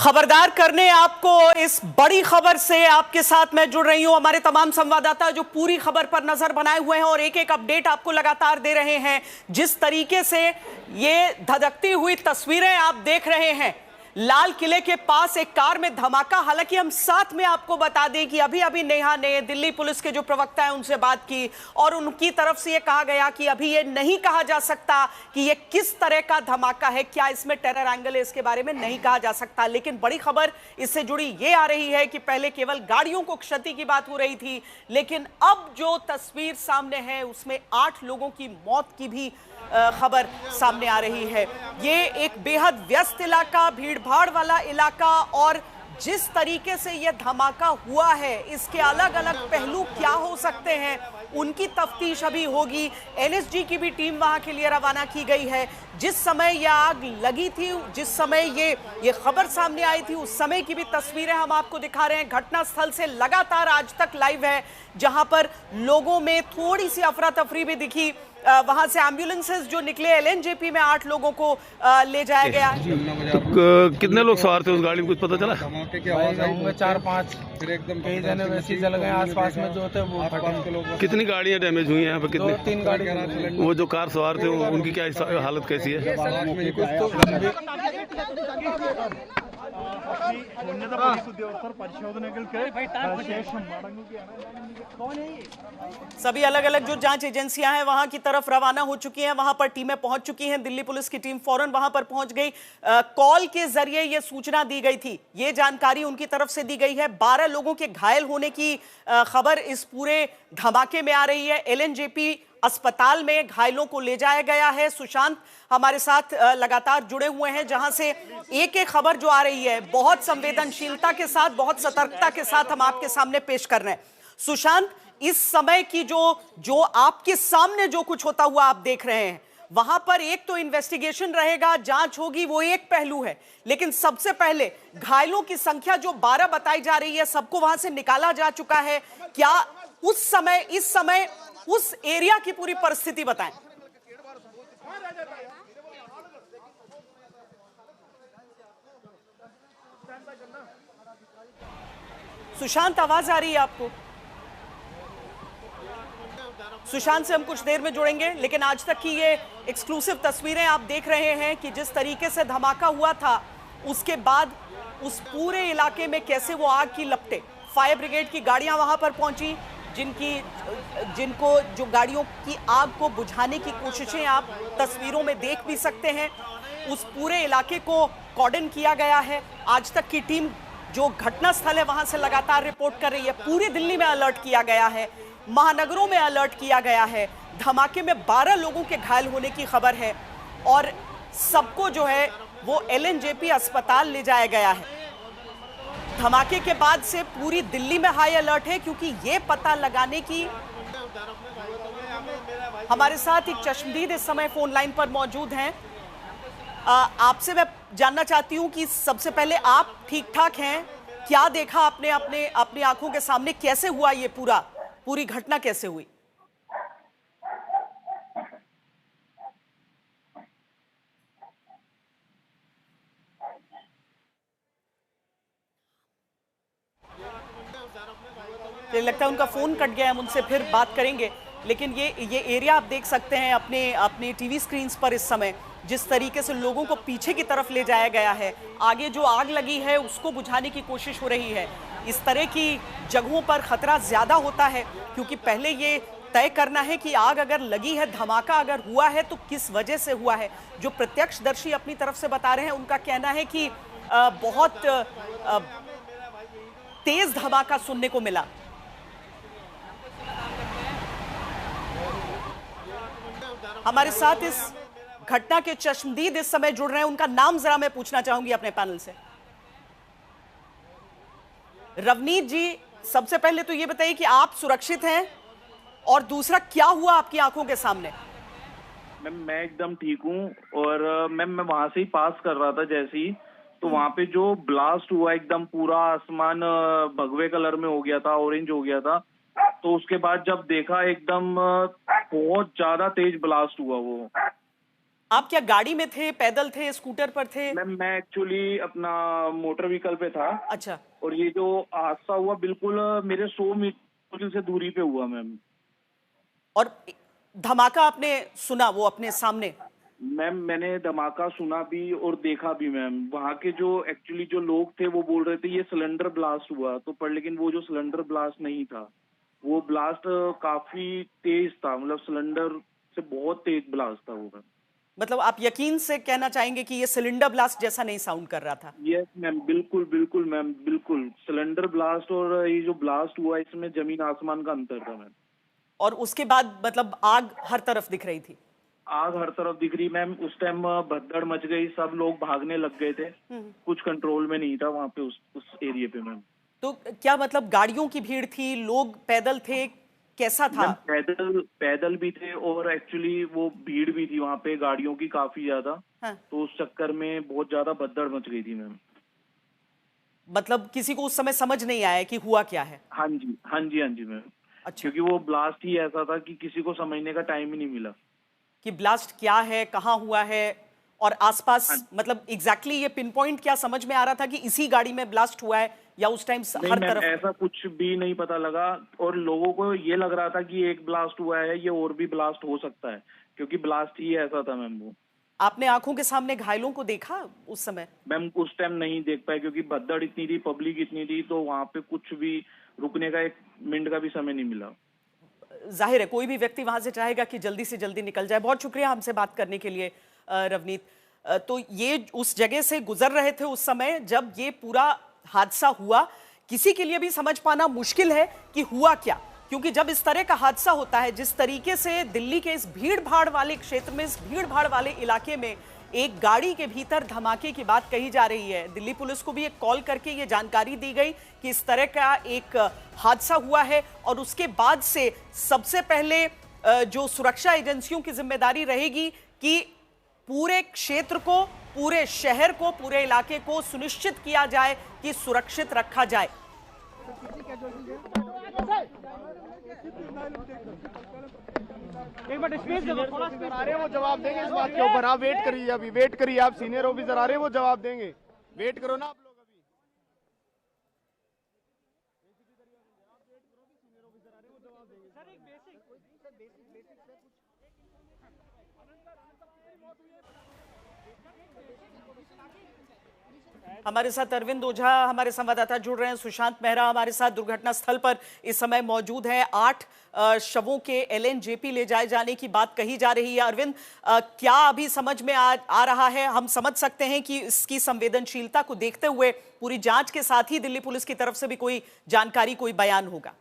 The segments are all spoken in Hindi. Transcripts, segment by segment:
खबरदार करने आपको इस बड़ी खबर से आपके साथ मैं जुड़ रही हूं। हमारे तमाम संवाददाता जो पूरी खबर पर नजर बनाए हुए हैं और एक एक अपडेट आपको लगातार दे रहे हैं। जिस तरीके से ये धधकती हुई तस्वीरें आप देख रहे हैं, लाल किले के पास एक कार में धमाका। हालांकि हम साथ में आपको बता दें कि अभी अभी नेहा ने दिल्ली पुलिस के जो प्रवक्ता है उनसे बात की और उनकी तरफ से ये कहा गया कि अभी ये नहीं कहा जा सकता कि ये किस तरह का धमाका है, क्या इसमें टेरर एंगल है, इसके बारे में नहीं कहा जा सकता। लेकिन बड़ी खबर इससे जुड़ी ये आ रही है कि पहले केवल गाड़ियों को क्षति की बात हो रही थी, लेकिन अब जो तस्वीर सामने है उसमें 8 लोगों की मौत की भी खबर सामने आ रही है। ये एक बेहद व्यस्त इलाका, भीड़भाड़ वाला इलाका, और जिस तरीके से यह धमाका हुआ है इसके अलग अलग पहलू क्या हो सकते हैं उनकी तफ्तीश अभी होगी। एनएसजी की भी टीम वहां के लिए रवाना की गई है। जिस समय यह आग लगी थी, जिस समय ये खबर सामने आई थी, उस समय की भी तस्वीरें हम आपको दिखा रहे हैं। घटनास्थल से लगातार आज तक लाइव है, जहां पर लोगों में थोड़ी सी अफरा तफरी भी दिखी। वहां से एम्बुलेंसेस जो निकले, एलएनजेपी में 8 लोगों को ले जाया गया। तो कितने लोग सवार थे उस गाड़ी में, कुछ पता चला? होंगे 4-5, कई जने वैसे ही जल गए आसपास में जो थे वो फटे। कितनी गाड़ियां डैमेज हुई हैं यहाँ पे? कितनी? 2-3 गाड़ी। वो जो कार सवार थे उनकी क्या हालत कैसी है? सभी अलग अलग जो जांच एजेंसियां हैं वहां की तरफ रवाना हो चुकी हैं, वहां पर टीमें पहुंच चुकी हैं। दिल्ली पुलिस की टीम फौरन वहां पर पहुंच गई। कॉल के जरिए यह सूचना दी गई थी, ये जानकारी उनकी तरफ से दी गई है। 12 लोगों के घायल होने की खबर इस पूरे धमाके में आ रही है। एलएनजेपी अस्पताल में घायलों को ले जाया गया है। सुशांत हमारे साथ लगातार जुड़े हुए हैं, जहां से एक एक खबर जो आ रही है बहुत संवेदनशीलता के साथ, बहुत सतर्कता के साथ हम आपके सामने पेश कर रहे हैं। सुशांत, इस समय की जो आपके सामने जो कुछ होता हुआ आप देख रहे हैं, वहां पर एक तो इन्वेस्टिगेशन रहेगा, जांच होगी, वो एक पहलू है, लेकिन सबसे पहले घायलों की संख्या जो 12 बताई जा रही है, सबको वहां से निकाला जा चुका है। क्या इस समय उस एरिया की पूरी परिस्थिति बताएं। सुशांत, आवाज आ रही है आपको? सुशांत से हम कुछ देर में जुड़ेंगे, लेकिन आज तक की ये एक्सक्लूसिव तस्वीरें आप देख रहे हैं कि जिस तरीके से धमाका हुआ था, उसके बाद उस पूरे इलाके में कैसे वो आग की लपटें, फायर ब्रिगेड की गाड़ियां वहां पर पहुंची, जिनको जो गाड़ियों की आग को बुझाने की कोशिशें आप तस्वीरों में देख भी सकते हैं। उस पूरे इलाके को कॉर्डन किया गया है। आज तक की टीम जो घटनास्थल है वहां से लगातार रिपोर्ट कर रही है। पूरी दिल्ली में अलर्ट किया गया है, महानगरों में अलर्ट किया गया है। धमाके में 12 लोगों के घायल होने की खबर है और सबको जो है वो एलएनजेपी अस्पताल ले जाया गया है। धमाके के बाद से पूरी दिल्ली में हाई अलर्ट है, क्योंकि ये पता लगाने की हमारे साथ एक चश्मदीद इस समय फोन लाइन पर मौजूद हैं। आपसे मैं जानना चाहती हूं कि सबसे पहले आप ठीक ठाक हैं? क्या देखा आपने अपनी आंखों के सामने? कैसे हुआ ये पूरी घटना कैसे हुई? लगता है उनका फोन कट गया, हम उनसे फिर बात करेंगे। लेकिन ये एरिया आप देख सकते हैं अपने टीवी स्क्रीन पर इस समय, जिस तरीके से लोगों को पीछे की तरफ ले जाया गया है। आगे जो आग लगी है उसको बुझाने की कोशिश हो रही है। इस तरह की जगहों पर खतरा ज्यादा होता है, क्योंकि पहले ये तय करना है कि आग अगर लगी है, धमाका अगर हुआ है तो किस वजह से हुआ है। जो प्रत्यक्षदर्शी अपनी तरफ से बता रहे हैं, उनका कहना है कि बहुत तेज धमाका सुनने को मिला। हमारे साथ इस घटना के चश्मदीद इस समय जुड़ रहे हैं, उनका नाम जरा मैं पूछना चाहूंगी अपने पैनल से। रवनीत जी, सबसे पहले तो ये बताइए कि आप सुरक्षित हैं, और दूसरा क्या हुआ आपकी आंखों के सामने? मैम, मैं एकदम ठीक हूँ। और मैम, मैं वहां से ही पास कर रहा था जैसे ही, तो वहां पे जो ब्लास्ट हुआ, एकदम पूरा आसमान भगवे कलर में हो गया था, ऑरेंज हो गया था। तो उसके बाद जब देखा, एकदम बहुत ज्यादा तेज ब्लास्ट हुआ वो। आप क्या गाड़ी में थे, पैदल थे, स्कूटर पर थे? मैम मैं एक्चुअली अपना मोटर व्हीकल पे था अच्छा। और ये जो हादसा हुआ बिल्कुल मेरे 100 मीटर से दूरी पे हुआ मैम। और धमाका आपने सुना वो अपने सामने? मैम मैंने धमाका सुना भी और देखा भी मैम। वहाँ के जो एक्चुअली जो लोग थे वो बोल रहे थे ये सिलेंडर ब्लास्ट हुआ, तो पर लेकिन वो जो सिलेंडर ब्लास्ट नहीं था, वो ब्लास्ट काफी तेज था, मतलब सिलेंडर से बहुत तेज ब्लास्ट था वो मैम। मतलब आप यकीन से कहना चाहेंगे कि ये सिलेंडर ब्लास्ट जैसा नहीं साउंड कर रहा था? यस मैम, बिल्कुल बिल्कुल मैम, बिल्कुल सिलेंडर ब्लास्ट और ये जो ब्लास्ट हुआ इसमें जमीन आसमान का अंतर था मैम। और उसके बाद मतलब आग हर तरफ दिख रही थी? आग हर तरफ दिख रही मैम। उस टाइम भगदड़ मच गई, सब लोग भागने लग गए थे, कुछ कंट्रोल में नहीं था वहाँ पे उस एरिया पे मैम। तो क्या मतलब गाड़ियों की भीड़ थी, लोग पैदल थे, कैसा था? पैदल भी थे और एक्चुअली वो भीड़ भी थी वहाँ पे गाड़ियों की काफी ज्यादा। हाँ। तो उस चक्कर में बहुत ज्यादा भगदड़ मच गई थी मैम। मतलब किसी को उस समय समझ नहीं आया कि हुआ क्या है? हाँ जी हाँ जी हाँ जी मैम। अच्छा। क्योंकि वो ब्लास्ट ही ऐसा था कि किसी को समझने का टाइम ही नहीं मिला कि ब्लास्ट क्या है, कहाँ हुआ है और आसपास, मतलब एग्जैक्टली ये पिन पॉइंट क्या समझ में आ रहा था कि इसी गाड़ी में ब्लास्ट हुआ है या उस टाइम हर तरफ? ऐसा कुछ भी नहीं पता लगा और लोगों को ये लग रहा था कि एक ब्लास्ट हुआ है, ये और भी ब्लास्ट हो सकता है क्योंकि ब्लास्ट ही ऐसा था मैम। वो आपने आंखों के सामने घायलों को देखा उस समय? मैम उस टाइम नहीं देख पाए क्योंकि भगदड़ इतनी थी, पब्लिक इतनी थी, तो वहाँ पे कुछ भी रुकने का 1 मिनट का भी समय नहीं मिला। जाहिर है कोई भी व्यक्ति वहां से चाहेगा कि जल्दी से जल्दी निकल जाए। बहुत शुक्रिया हमसे बात करने के लिए रवनीत। तो ये उस जगह से गुजर रहे थे उस समय जब ये पूरा हादसा हुआ। किसी के लिए भी समझ पाना मुश्किल है कि हुआ क्या, क्योंकि जब इस तरह का हादसा होता है, जिस तरीके से दिल्ली के इस भीड़ भाड़ वाले क्षेत्र में, इस भीड़ भाड़ वाले इलाके में एक गाड़ी के भीतर धमाके की बात कही जा रही है। दिल्ली पुलिस को भी एक कॉल करके ये जानकारी दी गई कि इस तरह का एक हादसा हुआ है और उसके बाद से सबसे पहले जो सुरक्षा एजेंसियों की जिम्मेदारी रहेगी कि पूरे क्षेत्र को, पूरे शहर को, पूरे इलाके को सुनिश्चित किया जाए कि सुरक्षित रखा जाए। एक मिनट स्पेस दे दो, थोड़ा स्पेस आ रहे हैं, वो जवाब देंगे इस बात के ऊपर। आप वेट करिए, अभी वेट करिए, आप सीनियर ऑफिसर आ रहे हैं, वो जवाब देंगे। वेट करो ना आप लोग। हमारे साथ अरविंद ओझा हमारे संवाददाता जुड़ रहे हैं, सुशांत मेहरा हमारे साथ दुर्घटना स्थल पर इस समय मौजूद है। 8 शवों के LNJP ले जाए जाने की बात कही जा रही है। अरविंद, क्या अभी समझ में आ रहा है? हम समझ सकते हैं कि इसकी संवेदनशीलता को देखते हुए पूरी जांच के साथ ही दिल्ली पुलिस की तरफ से भी कोई जानकारी, कोई बयान होगा?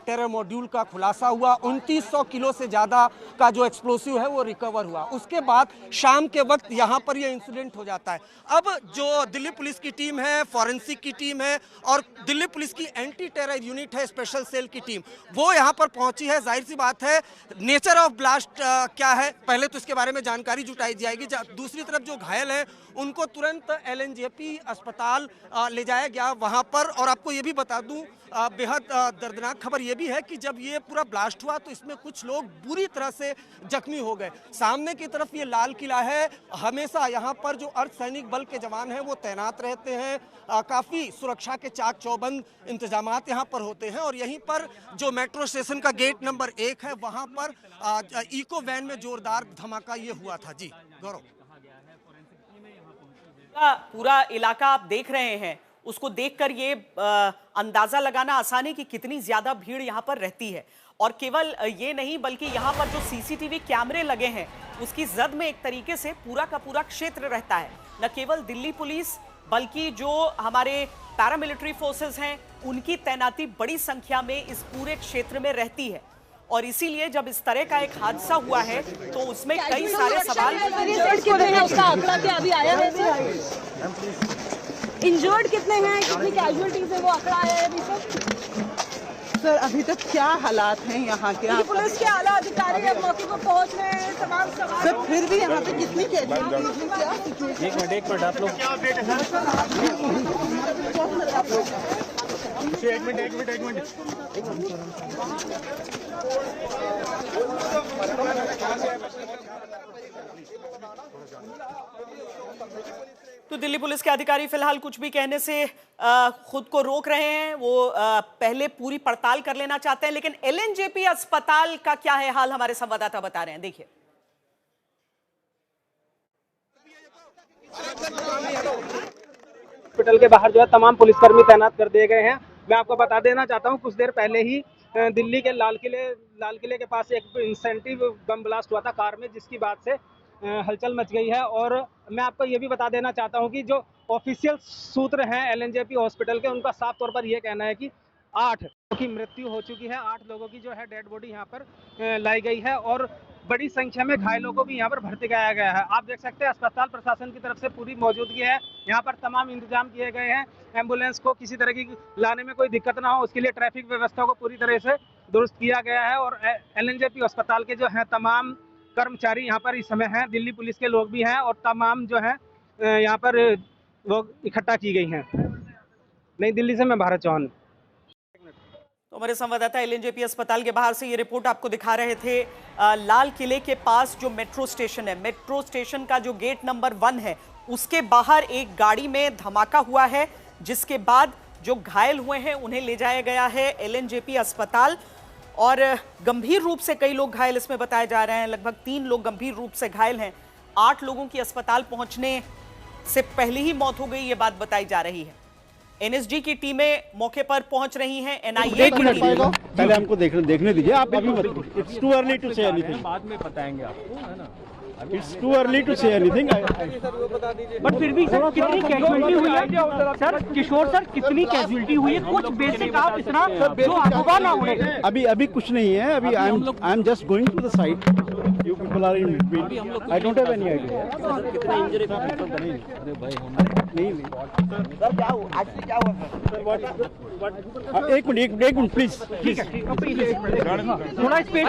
टेरर मॉड्यूल का खुलासा हुआ। 2900 किलो से ज़्यादा का जो एक्सप्लोसिव है वो रिकवर हुआ। उसके बाद शाम के वक्त यहाँ पर ये इंसिडेंट हो जाता है। अब जो दिल्ली पुलिस की टीम है, फॉरेंसिक की टीम है और दिल्ली पुलिस की एंटी टेरर यूनिट है, स्पेशल सेल की टीम, वो यहाँ पर पहुँची है। जाहिर सी बात है नेचर ऑफ ब्लास्ट क्या है पहले तो इसके बारे में जानकारी जुटाई जाएगी। दूसरी तरफ जो घायल हैं उनको तुरंत LNJP अस्पताल ले जाया गया वहाँ पर। और आपको ये भी बता दूँ बेहद दर्दनाक खबर यह भी है कि जब ये पूरा ब्लास्ट हुआ तो इसमें कुछ लोग बुरी तरह से जख्मी हो गए। सामने की तरफ ये लाल किला है, हमेशा यहाँ पर जो अर्धसैनिक बल के जवान हैं वो तैनात रहते हैं। काफ़ी सुरक्षा के चाक चौबंद इंतजामात यहाँ पर होते हैं। और यहीं पर जो मेट्रो स्टेशन का गेट नंबर 1 है वहाँ पर इको वैन में जोरदार धमाका ये हुआ था। जी गौरव, पूरा इलाका आप देख रहे हैं, उसको देखकर ये अंदाजा लगाना आसान है कि कितनी ज्यादा भीड़ यहाँ पर रहती है। और केवल ये नहीं बल्कि यहाँ पर जो CCTV कैमरे लगे हैं उसकी जद में एक तरीके से पूरा का पूरा क्षेत्र रहता है। न केवल दिल्ली पुलिस बल्कि जो हमारे पैरामिलिट्री फोर्सेस हैं उनकी तैनाती बड़ी संख्या में इस पूरे क्षेत्र में रहती है। और इसीलिए जब इस तरह का एक हादसा हुआ है तो उसमें कई सारे सवाल। उसका आंकड़ा क्या अभी आया है? इंजर्ड कितने हैं, कितनी कैजुअलिटीज है, वो आंकड़ा आया है अभी तक? सर अभी तक क्या हालात हैं यहाँ के? आप पुलिस के आला अधिकारी अब मौके पर पहुंच रहे हैं, तमाम सवाल। सर फिर भी यहाँ पे कितनी कैजुअलिटी क्या सिचुएशन? एक मिनट आप लोग क्या अपडेट है सर? एक मिनट तो दिल्ली पुलिस के अधिकारी फिलहाल कुछ भी कहने से खुद को रोक रहे हैं। वो पहले पूरी पड़ताल कर लेना चाहते हैं। लेकिन एलएनजेपी अस्पताल का क्या है हाल, हमारे संवाददाता बता रहे हैं, देखिए। हॉस्पिटल के बाहर जो है तमाम पुलिसकर्मी तैनात कर दिए गए हैं। मैं आपको बता देना चाहता हूं, कुछ देर पहले ही दिल्ली के लाल किले के पास एक इंसेंटिव बम ब्लास्ट हुआ था कार में, जिसकी बात से हलचल मच गई है। और मैं आपको ये भी बता देना चाहता हूं कि जो ऑफिशियल सूत्र हैं एलएनजेपी हॉस्पिटल के, उनका साफ तौर पर यह कहना है कि 8 लोगों की मृत्यु हो चुकी है। 8 लोगों की जो है डेड बॉडी यहाँ पर लाई गई है और बड़ी संख्या में घायलों को भी यहाँ पर भर्ती कराया गया है। आप देख सकते हैं अस्पताल प्रशासन की तरफ से पूरी मौजूदगी है। यहाँ पर तमाम इंतजाम किए गए हैं। एम्बुलेंस को किसी तरह की लाने में कोई दिक्कत ना हो, उसके लिए ट्रैफिक व्यवस्था को पूरी तरह से दुरुस्त किया गया है। और एलएनजेपी अस्पताल के जो है तमाम कर्मचारी यहाँ पर इस समय हैं, दिल्ली पुलिस के लोग भी हैं और तमाम जो है यहाँ पर लोग इकट्ठा की गई हैं। नई दिल्ली से मैं भारत चौहान। तो हमारे संवाददाता एलएनजेपी अस्पताल के बाहर से ये रिपोर्ट आपको दिखा रहे थे। लाल किले के पास जो मेट्रो स्टेशन है, मेट्रो स्टेशन का जो गेट नंबर 1 है, उसके बाहर एक गाड़ी में धमाका हुआ है, जिसके बाद जो घायल हुए हैं उन्हें ले जाया गया है एलएनजेपी अस्पताल। और गंभीर रूप से कई लोग घायल इसमें बताए जा रहे हैं। लगभग 3 लोग गंभीर रूप से घायल हैं। 8 लोगों की अस्पताल पहुंचने से पहले ही मौत हो गई, ये बात बताई जा रही है। एनएसजी की टीमें मौके पर पहुंच रही हैं। एनआईए की टीम पहले हमको देखने दीजिए। आप अभी मत, it's too early to say anything, बाद में बताएंगे आपको, है ना? It's too early to say anything. But फिर भी सर कितनी कैजुअलिटी हुई है सर? किशोर सर कितनी कैजुअलिटी हुई है? कुछ बेसिक आप इतना जो अफवाह ना उड़े। अभी कुछ नहीं है। अभी I am just going to the site, you people are in between, I don't have any idea. कितना इंजरी था? अरे भाई नहीं सर, क्या हुआ एक्चुअली, क्या हुआ सर? एक मिनट प्लीज। ठीक है, थोड़ा स्पेस